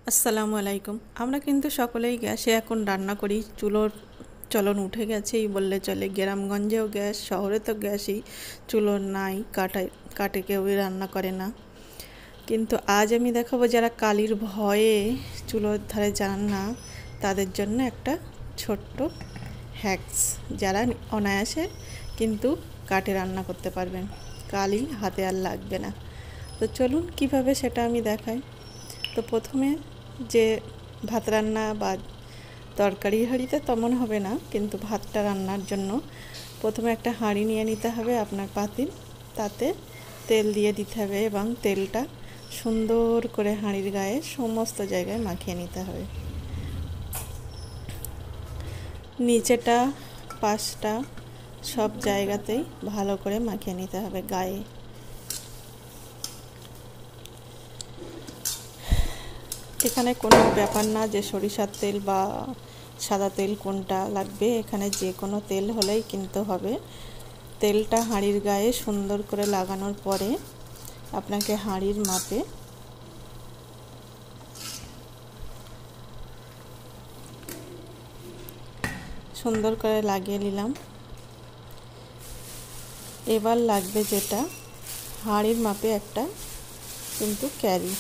আসসালামু আলাইকুম। আমরা কিন্তু সকলেই গ্যাসে এখন রান্না করি। চুলোর চলন উঠে গেছেই বললে চলে। গ্রামগঞ্জেও গ্যাস, শহরে তো গ্যাসই, চুলো নাই, কাঠে কেউই রান্না করে না। কিন্তু আজ আমি দেখাবো যারা কালির ভয়ে চুলোর ধারে যান না, তাদের জন্য একটা ছোট্ট হ্যাকস, যারা অনায়াসে কিন্তু কাঠে রান্না করতে পারবেন, কালি হাতে আর লাগবে না। তো চলুন কিভাবে সেটা আমি দেখাই। তো প্রথমে যে ভাত রান্না বা তরকারি হাঁড়িতে তেমন হবে না, কিন্তু ভাতটা রান্নার জন্য প্রথমে একটা হাঁড়ি নিয়ে নিতে হবে আপনার পাতিল। তাতে তেল দিয়ে দিতে হবে এবং তেলটা সুন্দর করে হাঁড়ির গায়ে সমস্ত জায়গায় মাখিয়ে নিতে হবে। নিচেটা পাশটা সব জায়গাতেই ভালো করে মাখিয়ে নিতে হবে গায়ে। এখানে কোনো ব্যাপার না যে সরিষার তেল বা সাদা তেল কোনটা লাগবে, এখানে যে কোনো তেল হলেই কিন্তু হবে। তেলটা হাঁড়ির গায়ে সুন্দর করে লাগানোর পরে আপনাকে হাঁড়ির মাপে সুন্দর করে লাগিয়ে নিলাম। এবার লাগবে যেটা হাঁড়ির মাপে একটা কিন্তু ক্যারি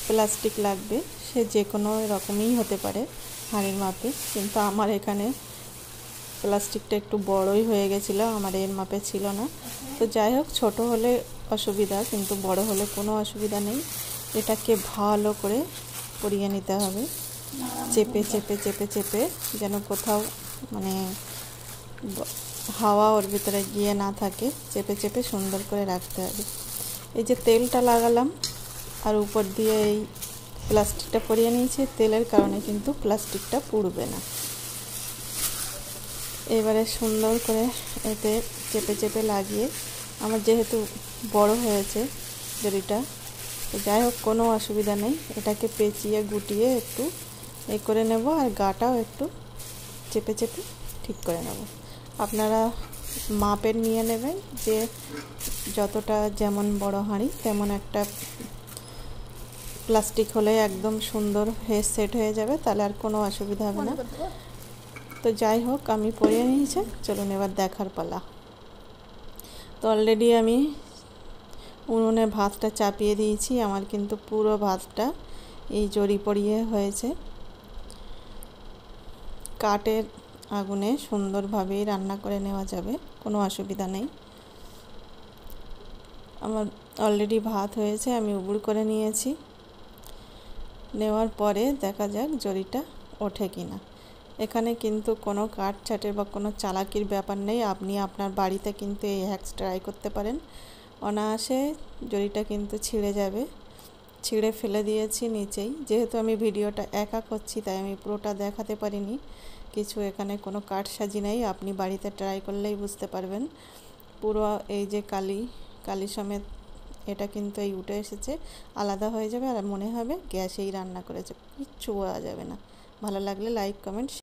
প্লাস্টিক লাগবে, সে যে কোনো রকমই হতে পারে হাঁড়ির মাপে, কিন্তু আমার এখানে প্লাস্টিকটা একটু বড়ই হয়ে গেছিলো, আমার এর মাপে ছিল না। তো যাই হোক, ছোটো হলে অসুবিধা, কিন্তু বড় হলে কোনো অসুবিধা নেই। এটাকে ভালো করে পরিয়ে নিতে হবে, চেপে চেপে চেপে চেপে, যেন কোথাও মানে হাওয়া ওর ভিতরে গিয়ে না থাকে। চেপে চেপে সুন্দর করে রাখতে হবে। এই যে তেলটা লাগালাম আর উপর দিয়ে এই প্লাস্টিকটা পরিয়ে নিয়েছি, তেলের কারণে কিন্তু প্লাস্টিকটা পুড়বে না। এবারে সুন্দর করে এতে চেপে চেপে লাগিয়ে, আমার যেহেতু বড় হয়েছে দড়িটা, যাই হোক কোনো অসুবিধা নেই, এটাকে পেঁচিয়ে গুটিয়ে একটু করে নেব, আর গাটাও একটু চেপে চেপে ঠিক করে নেব। আপনারা মাপের নিয়ে নেবেন, যে যতটা যেমন বড় হাঁড়ি তেমন একটা প্লাস্টিক হলে একদম সুন্দর হয়ে সেট হয়ে যাবে, তাহলে আর কোনো অসুবিধা হবে না। তো যাই হোক, আমি পরিয়ে নিয়েছি, চলুন এবার দেখার পালা। তো অলরেডি আমি উনুনে ভাতটা চাপিয়ে দিয়েছি, আমার কিন্তু পুরো ভাতটা এই জড়ি পরিয়ে হয়েছে। কাঠের আগুনে সুন্দরভাবেই রান্না করে নেওয়া যাবে, কোনো অসুবিধা নেই। আমার অলরেডি ভাত হয়েছে, আমি উবুড় করে নিয়েছি। নেওয়ার পরে দেখা যাক জড়িটা ওঠে কিনা। এখানে কিন্তু কোনো কাঠ ছাটের বা কোনো চালাকির ব্যাপার নেই, আপনি আপনার বাড়িতে কিন্তু এই হ্যাকস ট্রাই করতে পারেন। অনায়াসে জড়িটা কিন্তু ছিঁড়ে যাবে। ছিঁড়ে ফেলে দিয়েছি নিচেই, যেহেতু আমি ভিডিওটা একা করছি তাই আমি পুরোটা দেখাতে পারিনি কিছু। এখানে কোনো কাঠ সাজি নেই, আপনি বাড়িতে ট্রাই করলেই বুঝতে পারবেন। পুরো এই যে কালি সমেত এটা কিন্তু এই উঠে এসেছে, আলাদা হয়ে যাবে আর মনে হবে গ্যাসেই রান্না করেছে, কিচ্ছু বোঝা যাবে না। ভালো লাগলে লাইক, কমেন্ট।